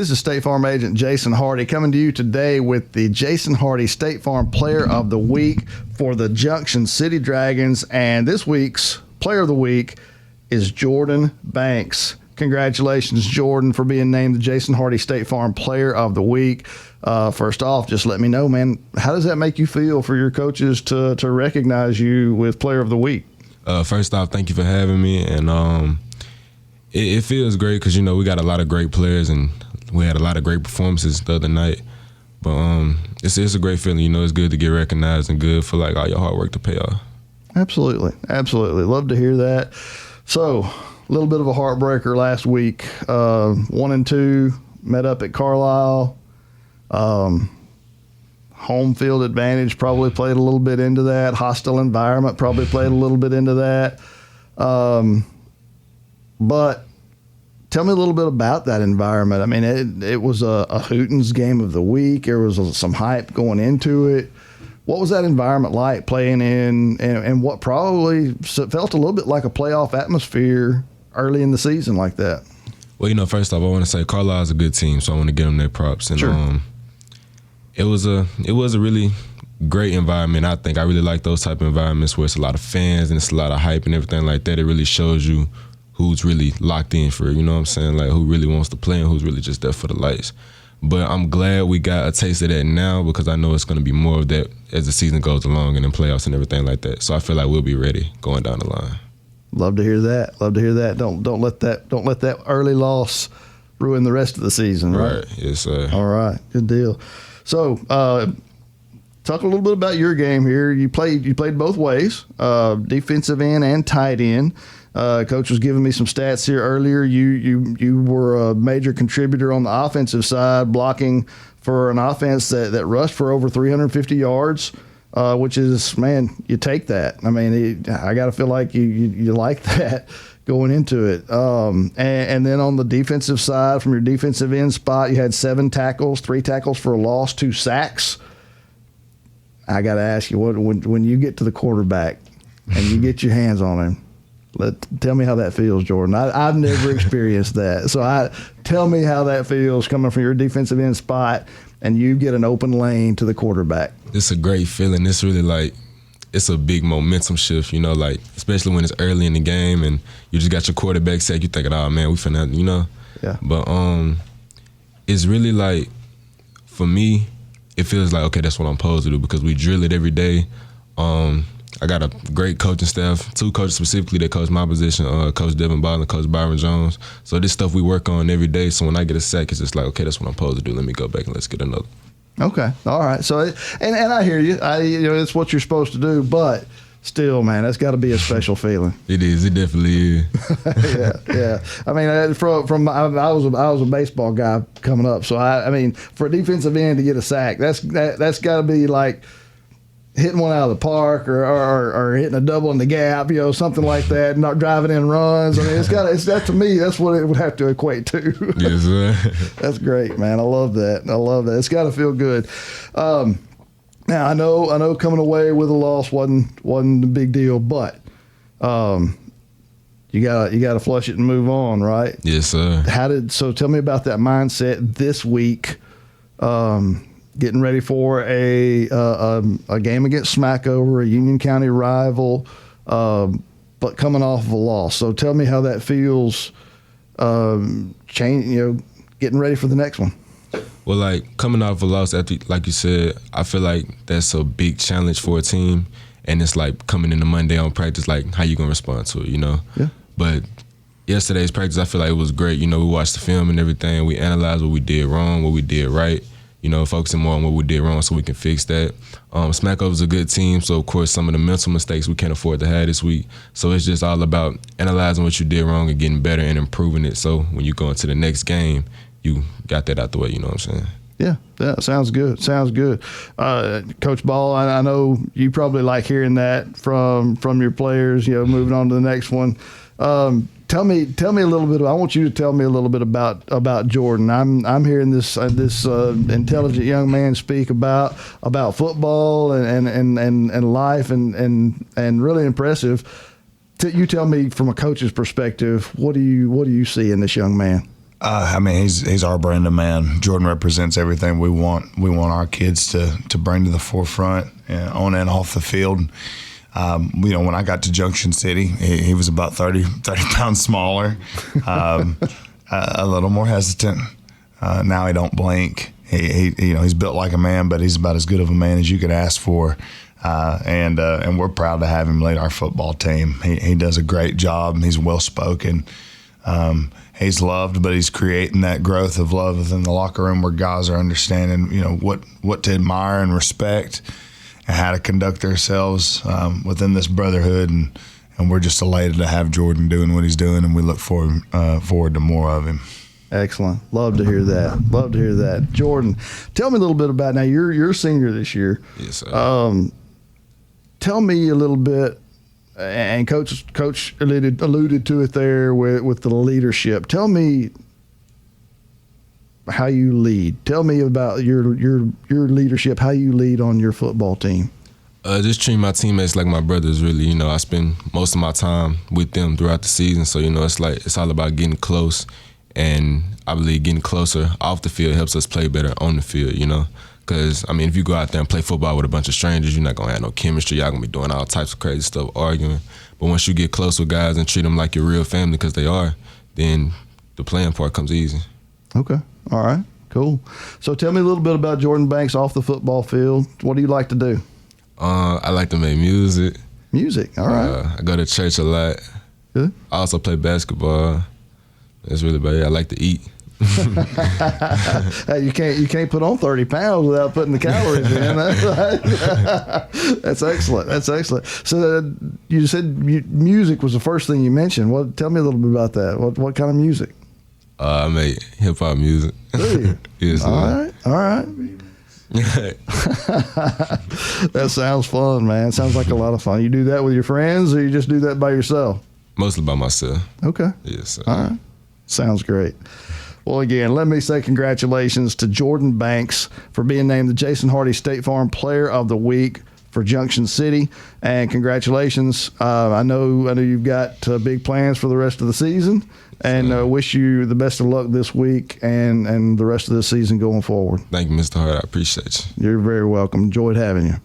This is State Farm agent Jason Hardy coming to you today with the Jason Hardy State Farm Player of the Week for the Junction City Dragons. And this week's Player of the Week is Jordan Banks. Congratulations, Jordan, for being named the Jason Hardy State Farm Player of the Week. First off, just let me know, man, how does that make you feel for your coaches to recognize you with Player of the Week? First off, thank you for having me. And it feels great because, you know, we got a lot of great players and we had a lot of great performances the other night. But it's a great feeling. You know, it's good to get recognized and good for, like, all your hard work to pay off. Absolutely. Absolutely. Love to hear that. So, a little bit of a heartbreaker last week. 1-2, met up at Carlisle. Home field advantage probably played a little bit into that. Hostile environment probably played a little bit into that. But tell me a little bit about that environment. I mean, it was a Hootens game of the week. There was some hype going into it. What was that environment like playing in and what probably felt a little bit like a playoff atmosphere early in the season like that? Well, you know, first off, I want to say Carlisle's a good team, so I want to give them their props. And sure. It was a really great environment. I think I really like those type of environments where it's a lot of fans and it's a lot of hype and everything like that. It really shows you who's really locked in for it, you know what I'm saying? Like, who really wants to play and who's really just there for the lights. But I'm glad we got a taste of that now because I know it's going to be more of that as the season goes along and in playoffs and everything like that. So I feel like we'll be ready going down the line. Love to hear that. Love to hear that. Don't let that early loss ruin the rest of the season, right? Right. Yes, sir. All right. Good deal. So, talk a little bit about your game here. You played both ways, defensive end and tight end. Coach was giving me some stats here earlier. You were a major contributor on the offensive side, blocking for an offense that rushed for over 350 yards, which is, man, you take that. I mean, I got to feel like you like that going into it. And then on the defensive side, from your defensive end spot, you had 7 tackles, 3 tackles for a loss, 2 sacks. I got to ask you, when you get to the quarterback and you get your hands on him, tell me how that feels, Jordan. I've never experienced that. So tell me how that feels coming from your defensive end spot and you get an open lane to the quarterback. It's a great feeling. It's really like, it's a big momentum shift, you know, like, especially when it's early in the game and you just got your quarterback sack, you thinking, oh, man, we finna, you know. Yeah. But it's really like, for me, it feels like, okay, that's what I'm supposed to do because we drill it every day. I got a great coaching staff, 2 coaches specifically that coach my position, Coach Devin Ball and Coach Byron Jones. So this stuff we work on every day. So when I get a sack, it's just like, okay, that's what I'm supposed to do. Let me go back and let's get another. Okay. All right. So, and I hear you. You know, it's what you're supposed to do, but still, man, that's got to be a special feeling. It is. It definitely Yeah. is. Yeah. I mean, I was a baseball guy coming up. So I mean, for a defensive end to get a sack, that's got to be like hitting one out of the park or hitting a double in the gap, you know, something like that, not driving in runs. I mean, that to me, that's what it would have to equate to. Yes, sir. That's great, man. I love that. It's got to feel good. Now I know coming away with a loss wasn't a big deal, but you gotta flush it and move on, right? Yes, sir. So tell me about that mindset this week. Getting ready for a game against Smackover, a Union County rival, but coming off of a loss. So tell me how that feels, getting ready for the next one. Well, like, coming off a loss, like you said, I feel like that's a big challenge for a team, and it's like coming into Monday on practice, like, how you going to respond to it, you know? Yeah. But yesterday's practice, I feel like it was great. You know, we watched the film and everything. We analyzed what we did wrong, what we did right. You know, focusing more on what we did wrong so we can fix that. Smackover's a good team, so of course some of the mental mistakes we can't afford to have this week. So it's just all about analyzing what you did wrong and getting better and improving it. So when you go into the next game, you got that out the way, you know what I'm saying? Yeah, sounds good. Coach Ball, I know you probably like hearing that from your players, you know, moving on to the next one. Tell me a little bit. I want you to tell me a little bit about Jordan. I'm hearing this intelligent young man speak about football and life and really impressive. You tell me from a coach's perspective, what do you see in this young man? I mean, he's our brand of man. Jordan represents everything we want. We want our kids to bring to the forefront, on and off the field. When I got to Junction City, he was about 30 pounds smaller, a little more hesitant. Now he don't blink. He's built like a man, but he's about as good of a man as you could ask for. And we're proud to have him lead our football team. He does a great job. He's well spoken. He's loved, but he's creating that growth of love within the locker room where guys are understanding, what to admire and respect and how to conduct ourselves within this brotherhood. And we're just elated to have Jordan doing what he's doing, and we look forward to more of him. Excellent. Love to hear that. Love to hear that. Jordan, tell me a little bit about, now you're a senior this year. Yes, sir. Tell me a little bit, and Coach alluded to it there with the leadership. Tell me how you lead. Tell me about your leadership, how you lead on your football team. Just treating my teammates like my brothers, really. I spend most of my time with them throughout the season, so it's all about getting close, and I believe getting closer off the field helps us play better on the field. Because, if you go out there and play football with a bunch of strangers, you're not going to have no chemistry. Y'all going to be doing all types of crazy stuff, arguing. But once you get close with guys and treat them like your real family, because they are, then the playing part comes easy. Okay. All right. Cool. So tell me a little bit about Jordan Banks off the football field. What do you like to do? I like to make music. Music. All right. I go to church a lot. Good. I also play basketball. That's really about it. I like to eat. Hey, you can't put on 30 pounds without putting the calories in. That's excellent. That's excellent. So you said music was the first thing you mentioned. Tell me a little bit about that. What kind of music? I make hip hop music. Do you? Yes, all right. That sounds fun, man. Sounds like a lot of fun. You do that with your friends, or you just do that by yourself? Mostly by myself. Okay. Yes, sir. All right. Sounds great. Well, again, let me say congratulations to Jordan Banks for being named the Jason Hardy State Farm Player of the Week for Junction City, and congratulations. I know you've got big plans for the rest of the season, and wish you the best of luck this week and the rest of the season going forward. Thank you, Mr. Hart. I appreciate you. You're very welcome. Enjoyed having you.